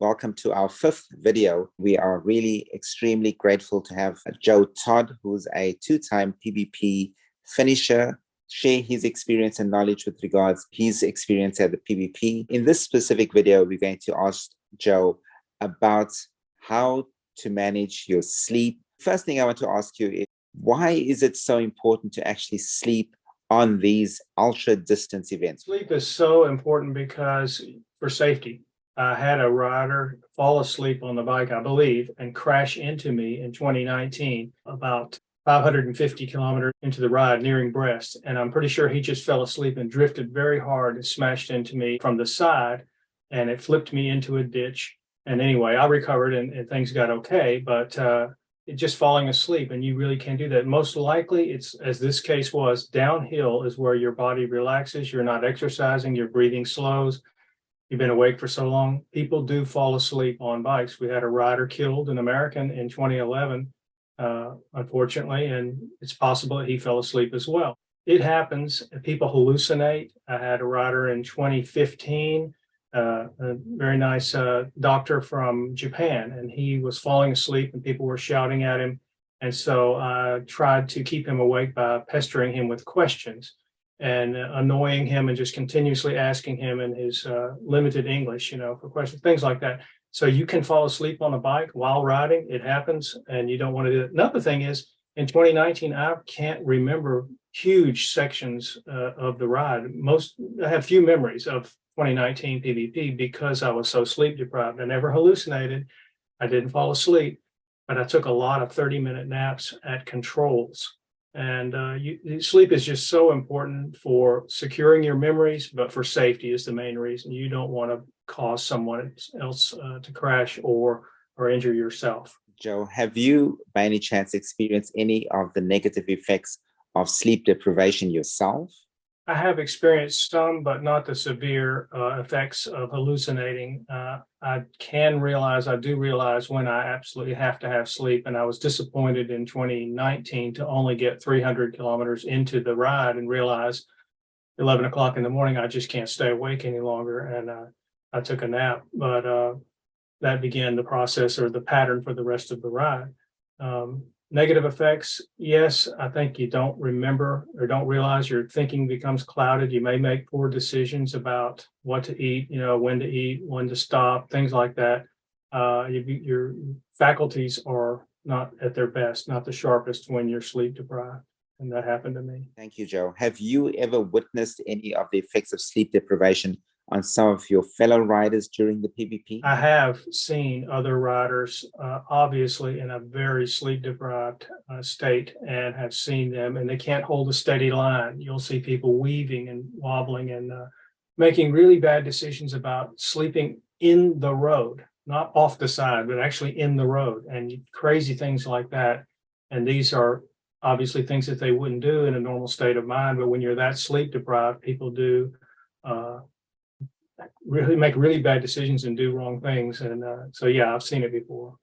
Welcome to our fifth video. We are really extremely grateful to have Joe Todd, who's a two-time PBP finisher, share his experience and knowledge with regards to his experience at the PBP. In this specific video, we're going to ask Joe about how to manage your sleep. First thing I want to ask you is, why is it so important to actually sleep on these ultra distance events? Sleep is so important because for safety. I had a rider fall asleep on the bike, I believe, and crash into me in 2019, about 550 kilometers into the ride, nearing Brest. And I'm pretty sure he just fell asleep and drifted very hard and smashed into me from the side, and it flipped me into a ditch. And anyway, I recovered and things got okay, but just falling asleep, and you really can't do that. Most likely, it's, as this case was, downhill is where your body relaxes. You're not exercising, your breathing slows. You've been awake for so long. People do fall asleep on bikes. We had a rider killed, an American, in 2011, unfortunately, and it's possible that he fell asleep as well. It happens. People hallucinate. I had a rider in 2015, a very nice doctor from Japan, and he was falling asleep and people were shouting at him. And so I tried to keep him awake by pestering him with questions and annoying him and just continuously asking him in his limited English, for questions, things like that. So you can fall asleep on a bike while riding. It happens, and you don't want to do it. Another thing is, in 2019, I can't remember huge sections of the ride. I have few memories of 2019 PBP because I was so sleep deprived. I never hallucinated. I didn't fall asleep, but I took a lot of 30-minute naps at controls. And sleep is just so important for securing your memories, but for safety is the main reason. You don't want to cause someone else to crash or injure yourself. Joe, have you by any chance experienced any of the negative effects of sleep deprivation yourself? I have experienced some, but not the severe effects of hallucinating. I do realize when I absolutely have to have sleep, and I was disappointed in 2019 to only get 300 kilometers into the ride and realize 11 o'clock in the morning, I just can't stay awake any longer, and I took a nap, but that began the process or the pattern for the rest of the ride. Negative effects, yes, I think you don't remember or don't realize your thinking becomes clouded. You may make poor decisions about what to eat, when to eat, when to stop, things like that. Your faculties are not at their best, not the sharpest when you're sleep deprived. And that happened to me. Thank you, Joe. Have you ever witnessed any of the effects of sleep deprivation on some of your fellow riders during the PBP? I have seen other riders, obviously in a very sleep-deprived state, and have seen them, and they can't hold a steady line. You'll see people weaving and wobbling and making really bad decisions about sleeping in the road, not off the side, but actually in the road, and crazy things like that. And these are obviously things that they wouldn't do in a normal state of mind, but when you're that sleep-deprived, people do really make really bad decisions and do wrong things. And so, yeah, I've seen it before.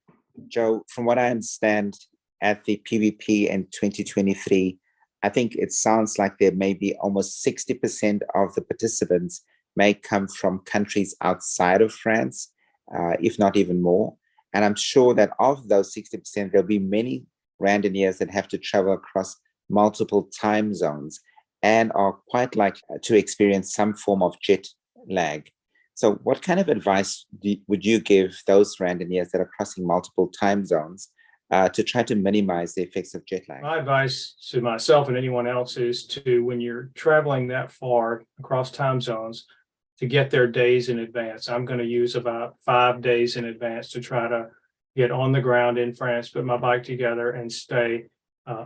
Joe, from what I understand at the PBP in 2023, I think it sounds like there may be almost 60% of the participants may come from countries outside of France, if not even more. And I'm sure that of those 60%, there'll be many randonneurs that have to travel across multiple time zones and are quite likely to experience some form of jet lag. So what kind of advice would you give those randonneurs that are crossing multiple time zones to try to minimize the effects of jet lag? My advice to myself and anyone else is to, when you're traveling that far across time zones, to get there days in advance. I'm going to use about 5 days in advance to try to get on the ground in France, put my bike together, and stay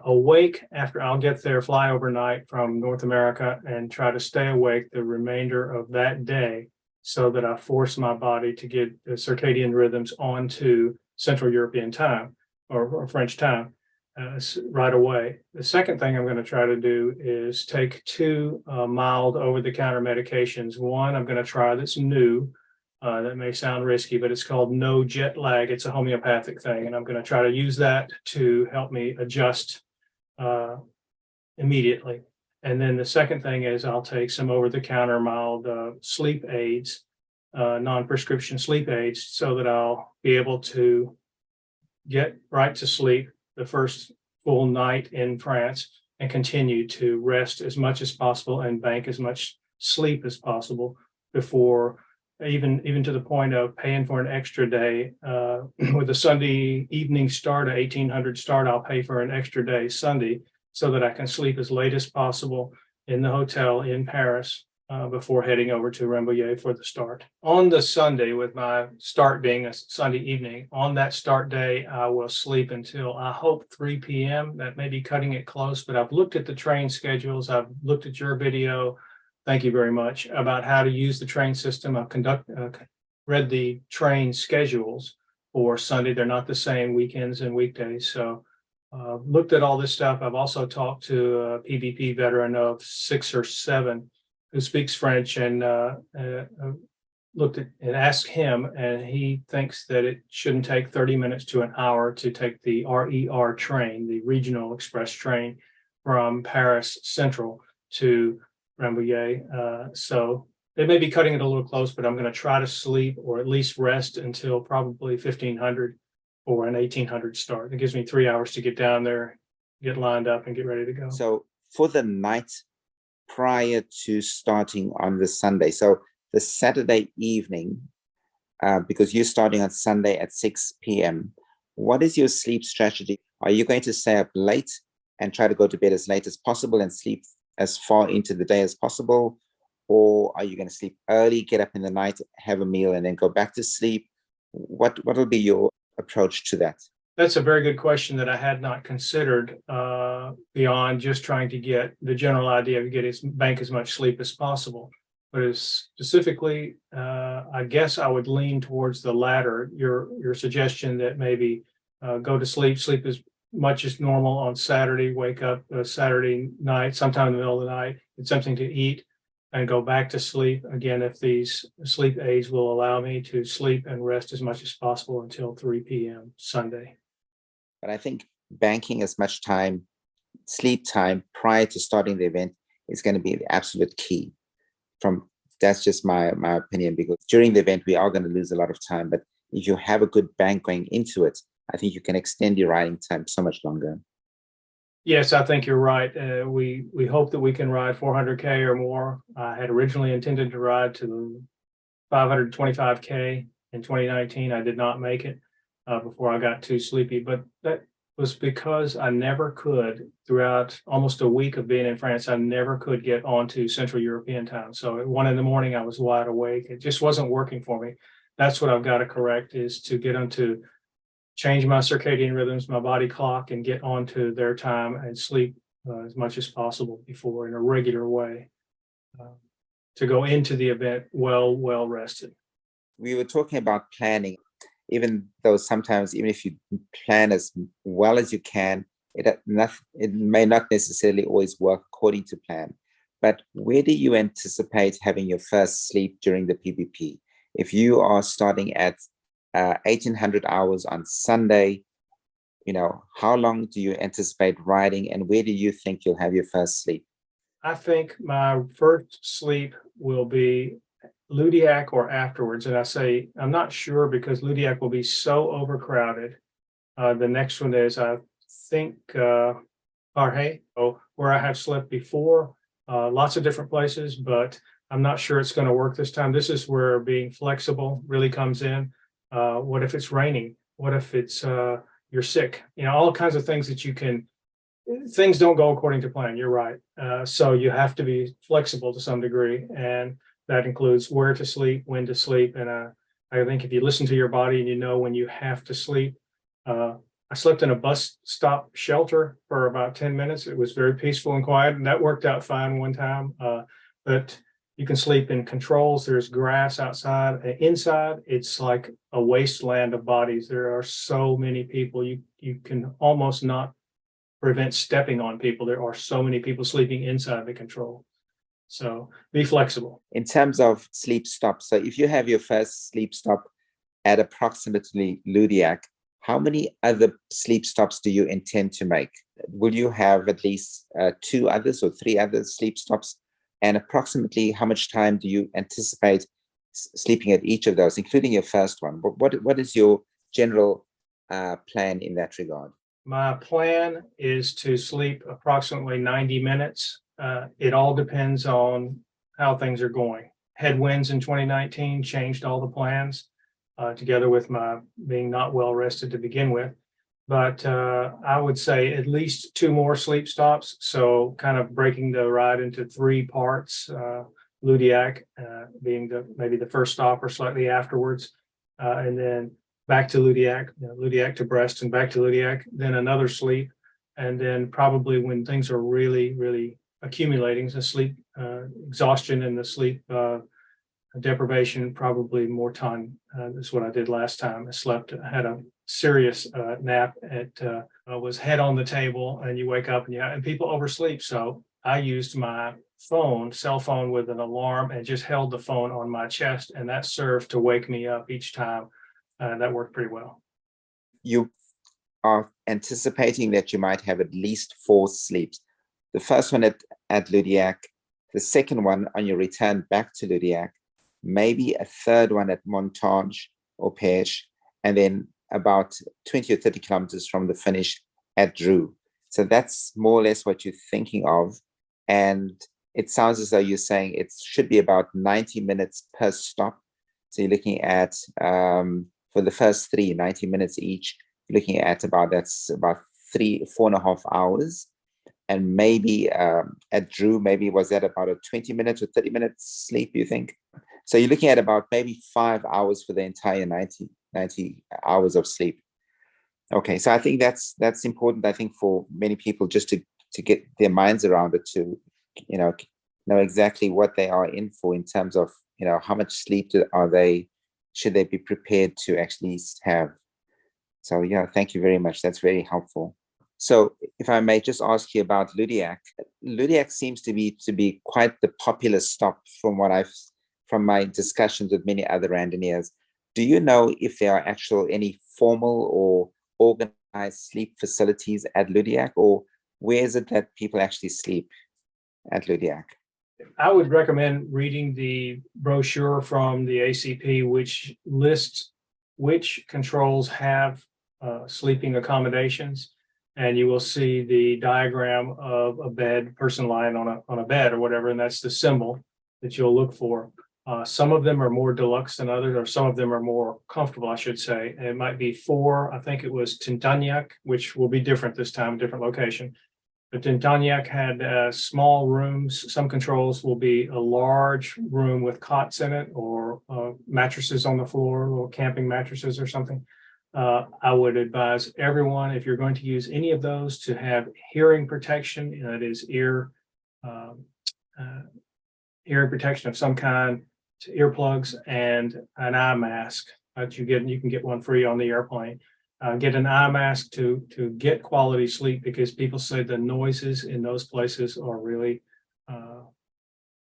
awake after. I'll get there, fly overnight from North America, and try to stay awake the remainder of that day so that I force my body to get the circadian rhythms onto Central European time or French time right away. The second thing I'm going to try to do is take 2 mild over-the-counter medications. One I'm going to try that's new. That may sound risky, but it's called No Jet Lag. It's a homeopathic thing, and I'm going to try to use that to help me adjust immediately. And then the second thing is I'll take some over-the-counter mild sleep aids non-prescription sleep aids so that I'll be able to get right to sleep the first full night in France and continue to rest as much as possible and bank as much sleep as possible before even to the point of paying for an extra day. With a Sunday evening start, a 1800 start, I'll pay for an extra day Sunday so that I can sleep as late as possible in the hotel in Paris before heading over to Rambouillet for the start. On the Sunday, with my start being a Sunday evening, on that start day, I will sleep until, I hope, 3 p.m. That may be cutting it close, but I've looked at the train schedules. I've looked at your video. Thank you very much, about how to use the train system. I've read the train schedules for Sunday. They're not the same weekends and weekdays. So looked at all this stuff. I've also talked to a PVP veteran of 6 or 7 who speaks French, and looked at and asked him, and he thinks that it shouldn't take 30 minutes to an hour to take the RER train, the regional express train from Paris Central to Rambouillet. So they may be cutting it a little close, but I'm going to try to sleep or at least rest until probably 1500 or an 1800 start. It gives me 3 hours to get down there, get lined up, and get ready to go. So for the night prior to starting on the Sunday, so the Saturday evening, because you're starting on Sunday at 6 p.m., what is your sleep strategy? Are you going to stay up late and try to go to bed as late as possible and sleep as far into the day as possible? Or are you going to sleep early, get up in the night, have a meal, and then go back to sleep? What will be your approach to that? That's a very good question that I had not considered beyond just trying to get the general idea of bank as much sleep as possible. But as specifically, I guess I would lean towards the latter. Your suggestion that maybe go to sleep as much as normal on Saturday, wake up Saturday night, sometime in the middle of the night, get something to eat, and go back to sleep. Again, if these sleep aids will allow me to sleep and rest as much as possible until 3 p.m. Sunday. But I think banking as much time, sleep time prior to starting the event is going to be the absolute key. That's just my opinion, because during the event, we are going to lose a lot of time. But if you have a good bank going into it, I think you can extend your riding time so much longer. Yes, I think you're right. We hope that we can ride 400K or more. I had originally intended to ride to 525K in 2019. I did not make it before I got too sleepy, but that was because I never could, throughout almost a week of being in France, I never could get onto Central European time. So at 1 a.m, I was wide awake. It just wasn't working for me. That's what I've got to correct, is to get onto, change my circadian rhythms, my body clock, and get onto their time and sleep as much as possible before, in a regular way, to go into the event well rested. We were talking about planning. Even though sometimes, even if you plan as well as you can, it may not necessarily always work according to plan. But where do you anticipate having your first sleep during the PVP? If you are starting at 1800 hours on Sunday, how long do you anticipate riding, and where do you think you'll have your first sleep? I think my first sleep will be Ludiac or afterwards. And I say, I'm not sure, because Ludiac will be so overcrowded. The next one is, I think, Paris, where I have slept before, lots of different places, but I'm not sure it's going to work this time. This is where being flexible really comes in. What if it's raining? What if it's you're sick? All kinds of things that things don't go according to plan. You're right. So you have to be flexible to some degree. And that includes where to sleep, when to sleep. And I think if you listen to your body and you know when you have to sleep. I slept in a bus stop shelter for about 10 minutes. It was very peaceful and quiet, and that worked out fine one time. But you can sleep in controls. There's grass outside. Inside, it's like a wasteland of bodies. There are so many people. You can almost not prevent stepping on people. There are so many people sleeping inside the control. So be flexible. In terms of sleep stops, so if you have your first sleep stop at approximately Ludiac, how many other sleep stops do you intend to make? Will you have at least 2 others or 3 other sleep stops? And approximately how much time do you anticipate sleeping at each of those, including your first one? What is your general plan in that regard? My plan is to sleep approximately 90 minutes. It all depends on how things are going. Headwinds in 2019 changed all the plans, together with my being not well rested to begin with. But I would say at least 2 more sleep stops. So kind of breaking the ride into 3 parts, Ludiac being maybe the first stop or slightly afterwards. And then back to Ludiac, Ludiac to Brest and back to Ludiac, then another sleep. And then probably when things are really, really accumulating, the sleep exhaustion and the sleep deprivation, probably more time. Is what I did last time. I had a serious nap was head on the table, and you wake up and people oversleep. So I used my cell phone with an alarm and just held the phone on my chest, and that served to wake me up each time. That worked pretty well. You are anticipating that you might have at least 4 sleeps. The first one at Ludiac, the second one on your return back to Ludiac, maybe a third one at Montage or Pêche, and then about 20 or 30 kilometers from the finish at Dreux. So that's more or less what you're thinking of. And it sounds as though you're saying it should be about 90 minutes per stop. So you're looking at, for the first 3, 90 minutes each, you're looking at about 4.5 hours. And maybe at Dreux, maybe was that about a 20 minutes or 30 minutes sleep, you think? So you're looking at about maybe 5 hours for the entire 90 hours of sleep. Okay, so I think that's important, I think, for many people, just to get their minds around it, to know exactly what they are in for in terms of how much sleep should they be prepared to actually have. So yeah, thank you very much. That's very helpful. So if I may just ask you about Ludiac. Ludiac seems to be quite the popular stop from my discussions with many other randonneers. Do you know if there are any formal or organized sleep facilities at Ludiac, or where is it that people actually sleep at Ludiac? I would recommend reading the brochure from the ACP, which lists which controls have sleeping accommodations, and you will see the diagram of a person lying on a bed or whatever, and that's the symbol that you'll look for. Some of them are more deluxe than others, or some of them are more comfortable, I should say. It might be 4, I think it was Tintagnac, which will be different this time, different location. But Tintagnac had small rooms. Some controls will be a large room with cots in it, or mattresses on the floor, or camping mattresses or something. I would advise everyone, if you're going to use any of those, to have hearing protection. That is hearing protection of some kind, earplugs, and an eye mask that you can get one free on the airplane. Get an eye mask to get quality sleep, because people say the noises in those places are really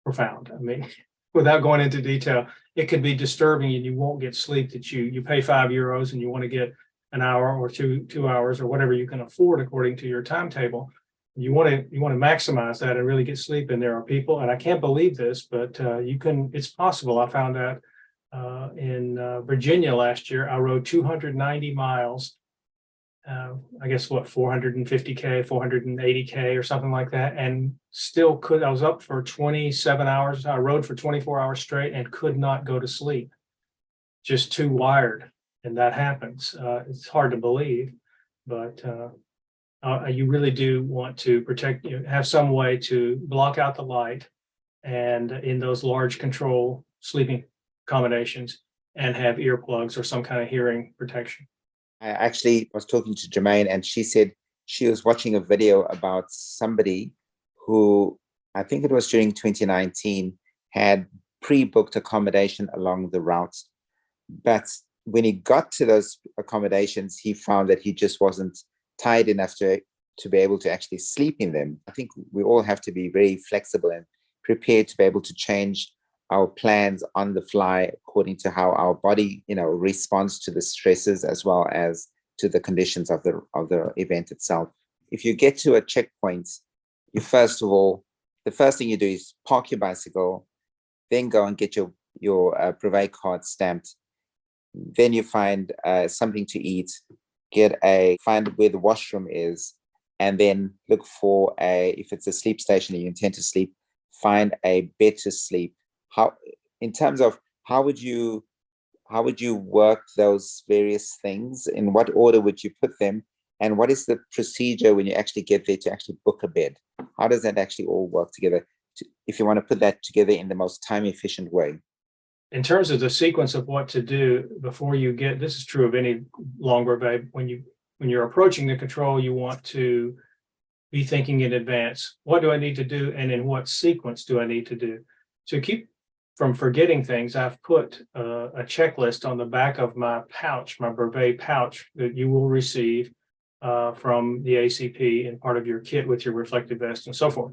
profound. I mean, without going into detail, it could be disturbing, and you won't get sleep that you pay €5 and you want to get an hour or two hours or whatever you can afford according to your timetable. You want to maximize that and really get sleep. And there are people, and I can't believe this, but it's possible. I found out in Virginia last year. I rode 290 miles, I guess 450K, 480K or something like that, and still I was up for 27 hours. I rode for 24 hours straight and could not go to sleep, just too wired. And that happens. It's hard to believe, but you really do want to have some way to block out the light, and in those large control sleeping accommodations, and have earplugs or some kind of hearing protection. I actually was talking to Jermaine, and she said she was watching a video about somebody who, I think it was during 2019, had pre-booked accommodation along the route. But when he got to those accommodations, he found that he just wasn't tired enough to be able to actually sleep in them. I think we all have to be very flexible and prepared to be able to change our plans on the fly according to how our body, responds to the stresses as well as to the conditions of the event itself. If you get to a checkpoint, the first thing you do is park your bicycle, then go and get your your brevet card stamped. Then you find something to eat, find where the washroom is, and then look for if it's a sleep station that you intend to sleep, find a bed to sleep. In terms of how would you work those various things? In what order would you put them? And what is the procedure when you actually get there to actually book a bed? How does that actually all work together if you want to put that together in the most time efficient way? In terms of the sequence of what to do before you get, this is true of any long brevet, when you're approaching the control, you want to be thinking in advance. What do I need to do, and in what sequence do I need to do? To keep from forgetting things, I've put a checklist on the back of my pouch, my brevet pouch, that you will receive from the ACP and part of your kit with your reflective vest and so forth.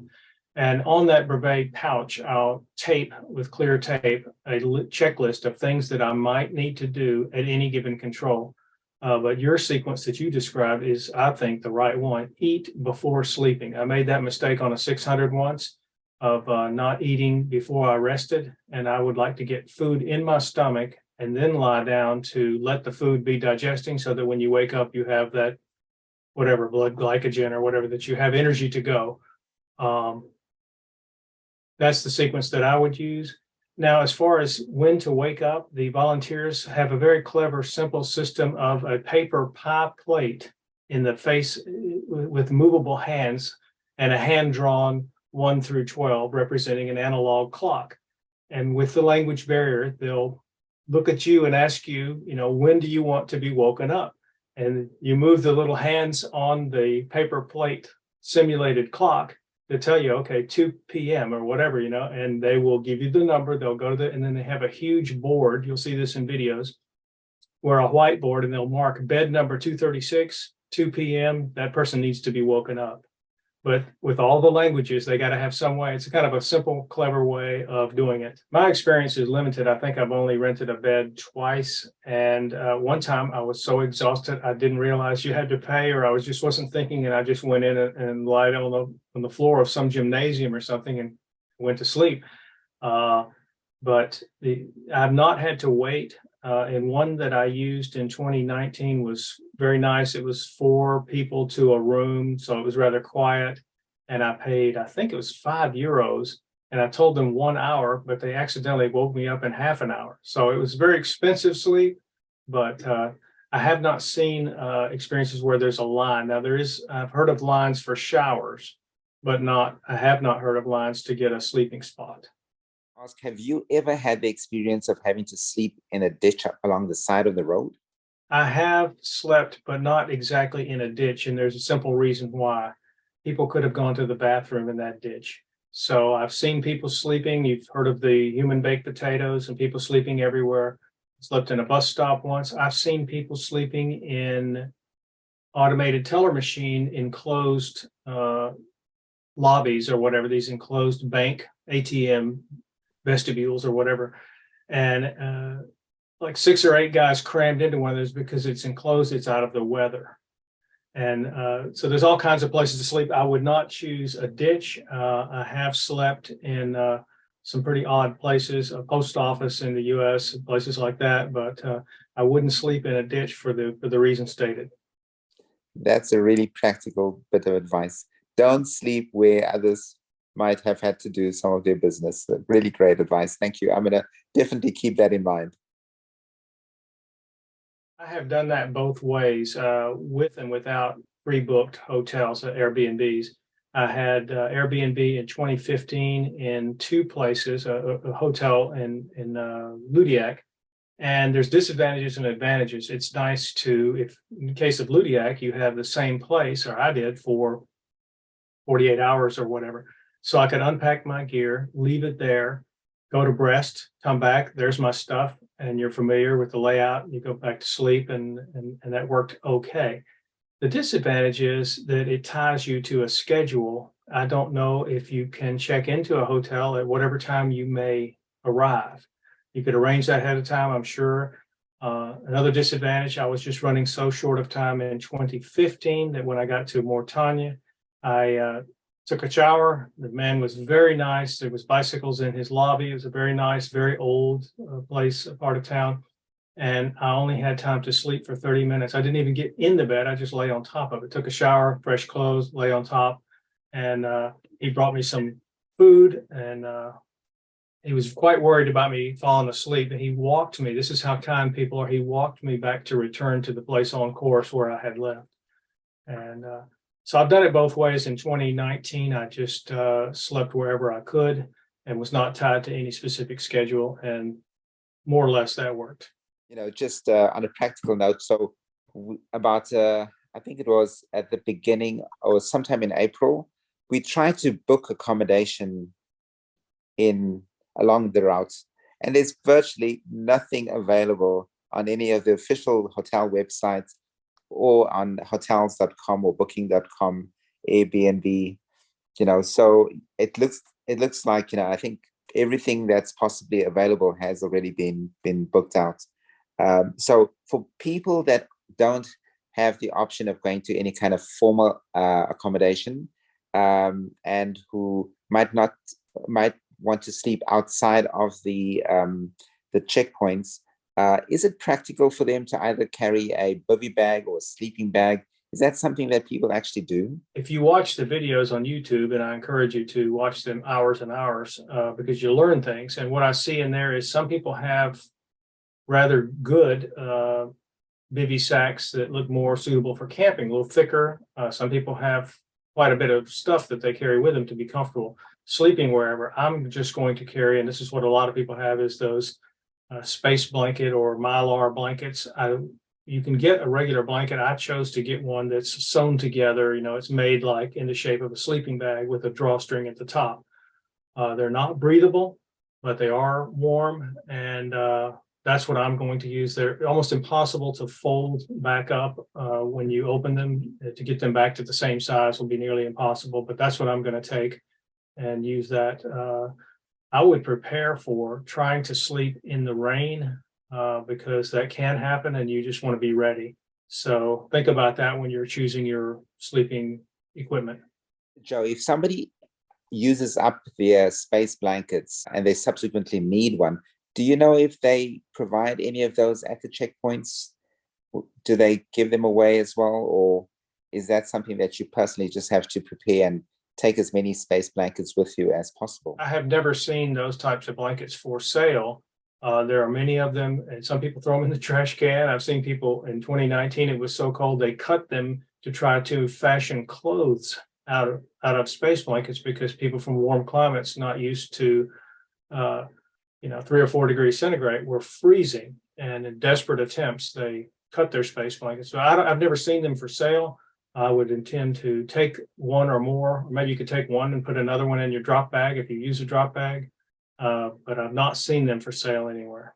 And on that brevet pouch, I'll tape with clear tape a checklist of things that I might need to do at any given control. But your sequence that you described is, I think, the right one. Eat before sleeping. I made that mistake on a 600 once of not eating before I rested. And I would like to get food in my stomach and then lie down to let the food be digesting, so that when you wake up, you have that whatever blood glycogen or whatever, that you have energy to go. That's the sequence that I would use. Now, as far as when to wake up, the volunteers have a very clever, simple system of a paper pie plate in the face with movable hands and a hand-drawn 1 through 12 representing an analog clock. And with the language barrier, they'll look at you and ask you, when do you want to be woken up? And you move the little hands on the paper plate simulated clock to tell you, okay, 2 p.m. or whatever, and they will give you the number. They'll go to and then they have a huge board. You'll see this in videos, where a whiteboard, and they'll mark bed number 236, 2 p.m. That person needs to be woken up. But with all the languages, they got to have some way. It's kind of a simple, clever way of doing it. My experience is limited. I think I've only rented a bed twice. And one time I was so exhausted, I didn't realize you had to pay, or I just wasn't thinking. And I just went in and lied on the floor of some gymnasium or something and went to sleep. But I've not had to wait. And one that I used in 2019 was very nice. It was 4 people to a room, so it was rather quiet. And I paid, I think it was €5. And I told them 1 hour, but they accidentally woke me up in half an hour. So it was very expensive sleep, but I have not seen experiences where there's a line. Now I've heard of lines for showers, but I have not heard of lines to get a sleeping spot. Have you ever had the experience of having to sleep in a ditch along the side of the road? I have slept, but not exactly in a ditch. And there's a simple reason why. People could have gone to the bathroom in that ditch. So I've seen people sleeping. You've heard of the human baked potatoes and people sleeping everywhere. Slept in a bus stop once. I've seen people sleeping in automated teller machine enclosed lobbies or whatever, these enclosed bank ATM vestibules or whatever. And like 6 or 8 guys crammed into one of those because it's enclosed, it's out of the weather. And so there's all kinds of places to sleep. I would not choose a ditch. I have slept in some pretty odd places, a post office in the US, and places like that, but I wouldn't sleep in a ditch for the reason stated. That's a really practical bit of advice. Don't sleep where others might have had to do some of their business. Really great advice. Thank you. I'm going to definitely keep that in mind. I have done that both ways, with and without pre-booked hotels, Airbnbs. I had Airbnb in 2015 in 2 places, a hotel in Ludiac. And there's disadvantages and advantages. It's nice if in the case of Ludiac, you have the same place, or I did, for 48 hours or whatever. So I could unpack my gear, leave it there, go to Brest, come back, there's my stuff, and you're familiar with the layout, you go back to sleep, and that worked okay. The disadvantage is that it ties you to a schedule. I don't know if you can check into a hotel at whatever time you may arrive. You could arrange that ahead of time, I'm sure. Another disadvantage, I was just running so short of time in 2015 that when I got to Mortagne, I took a shower. The man was very nice. There was bicycles in his lobby. It was a very nice, very old place, a part of town. And I only had time to sleep for 30 minutes. I didn't even get in the bed. I just lay on top of it, took a shower, fresh clothes, lay on top. And he brought me some food, and he was quite worried about me falling asleep. And he walked me. This is how kind people are. He walked me back to return to the place on course where I had left. And so I've done it both ways. In 2019, I just slept wherever I could and was not tied to any specific schedule. And more or less that worked. Just on a practical note, so about, I think it was at the beginning or sometime in April, we tried to book accommodation along the routes, and there's virtually nothing available on any of the official hotel websites or on hotels.com or booking.com, Airbnb, so it looks like, I think everything that's possibly available has already been booked out. So for people that don't have the option of going to any kind of formal accommodation, and who might want to sleep outside of the checkpoints, is it practical for them to either carry a bivy bag or a sleeping bag? Is that something that people actually do? If you watch the videos on YouTube, and I encourage you to watch them hours and hours, because you learn things. And what I see in there is some people have rather good bivy sacks that look more suitable for camping, a little thicker. Some people have quite a bit of stuff that they carry with them to be comfortable sleeping wherever. I'm just going to carry, and this is what a lot of people have, is those space blanket or Mylar blankets. You can get a regular blanket. I chose to get one that's sewn together. It's made like in the shape of a sleeping bag with a drawstring at the top. They're not breathable, but they are warm, and that's what I'm going to use. They're almost impossible to fold back up when you open them. To get them back to the same size will be nearly impossible, but that's what I'm going to take and use that. I would prepare for trying to sleep in the rain, because that can happen and you just want to be ready. So think about that when you're choosing your sleeping equipment. Joe, if somebody uses up their space blankets and they subsequently need one, do you know if they provide any of those at the checkpoints? Do they give them away as well? Or is that something that you personally just have to prepare and take as many space blankets with you as possible? I have never seen those types of blankets for sale. There are many of them, and some people throw them in the trash can. I've seen people in 2019, it was so cold, they cut them to try to fashion clothes out of space blankets, because people from warm climates not used to 3 or 4 degrees centigrade were freezing, and in desperate attempts they cut their space blankets. So I've never seen them for sale. I would intend to take one or more, or maybe you could take one and put another one in your drop bag if you use a drop bag, but I've not seen them for sale anywhere.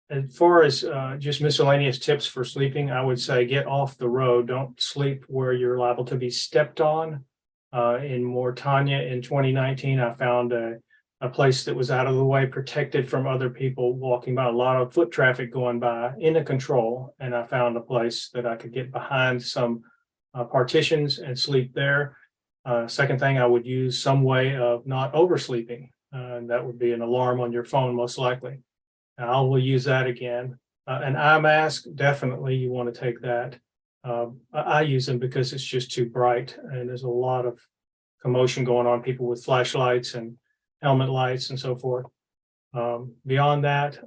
As far as just miscellaneous tips for sleeping, I would say get off the road. Don't sleep where you're liable to be stepped on. In Mortagna in 2019, I found a place that was out of the way, protected from other people walking by, a lot of foot traffic going by in a control. And I found a place that I could get behind some partitions and sleep there. Second thing, I would use some way of not oversleeping. And that would be an alarm on your phone, most likely. I will use that again. An eye mask, definitely you want to take that. I use them because it's just too bright, and there's a lot of commotion going on, people with flashlights and helmet lights and so forth. Beyond that,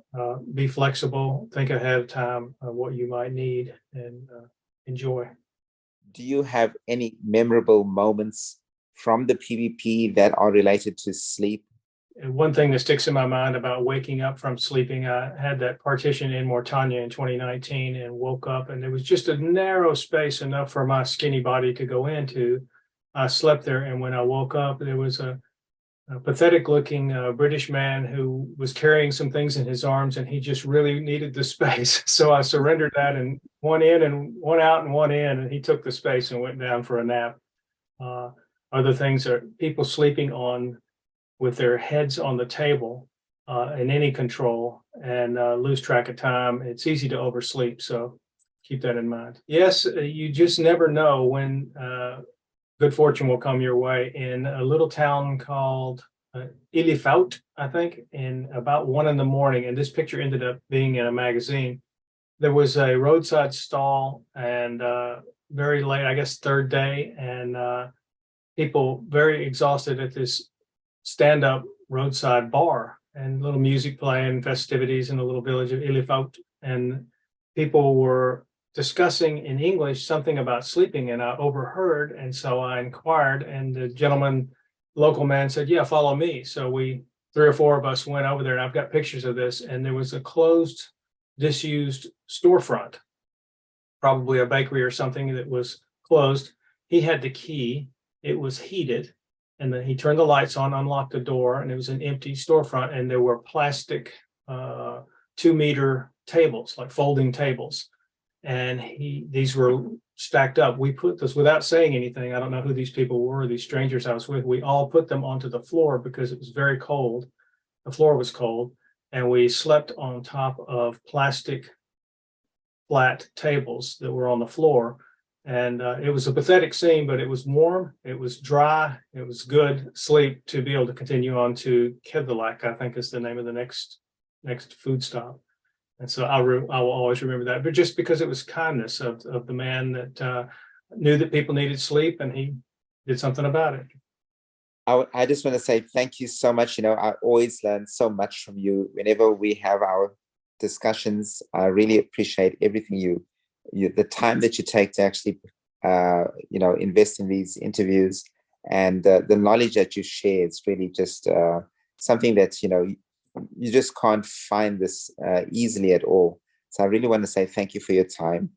be flexible, think ahead of time what you might need, and enjoy. Do you have any memorable moments from the PVP that are related to sleep? And one thing that sticks in my mind about waking up from sleeping, I had that partition in Mortagna in 2019 and woke up, and there was just a narrow space enough for my skinny body to go into. I slept there, and when I woke up, there was a pathetic looking British man who was carrying some things in his arms, and he just really needed the space. So I surrendered that, and one in and one out and one in, and he took the space and went down for a nap. Other things are people sleeping with their heads on the table in any control, and lose track of time. It's easy to oversleep, so keep that in mind. Yes, you just never know when good fortune will come your way in a little town called Illifout, I think, in about 1 a.m. And this picture ended up being in a magazine. There was a roadside stall, and very late, I guess third day, and people very exhausted at this stand-up roadside bar, and little music playing, festivities in the little village of Illifout. And people were discussing in English something about sleeping, and I overheard. And so I inquired, and the gentleman, local man, said, "Yeah, follow me." So we, 3 or 4 of us, went over there, and I've got pictures of this. And there was a closed, disused storefront, probably a bakery or something that was closed. He had the key. It was heated. And then he turned the lights on, unlocked the door, and it was an empty storefront. And there were plastic 2-meter tables, like folding tables. And these were stacked up. We put this without saying anything. I don't know who these people were, these strangers I was with. We all put them onto the floor because it was very cold. The floor was cold. And we slept on top of plastic flat tables that were on the floor. And it was a pathetic scene, but it was warm, it was dry, it was good sleep to be able to continue on to Kedlak, I think is the name of the next food stop. And so I will always remember that. But just because it was kindness of the man that knew that people needed sleep, and he did something about it. I just want to say thank you so much. I always learn so much from you whenever we have our discussions. I really appreciate everything the time that you take to actually, invest in these interviews, and the knowledge that you share. It's really just something that, you just can't find this easily at all. So I really want to say thank you for your time.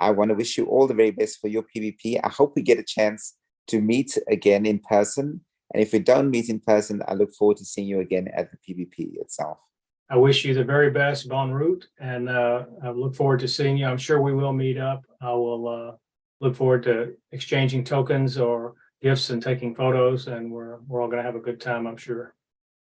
I want to wish you all the very best for your PVP. I hope we get a chance to meet again in person. And if we don't meet in person, I look forward to seeing you again at the PVP itself. I wish you the very best, Bon route, and I look forward to seeing you. I'm sure we will meet up. I will look forward to exchanging tokens or gifts and taking photos, and we're all going to have a good time, I'm sure.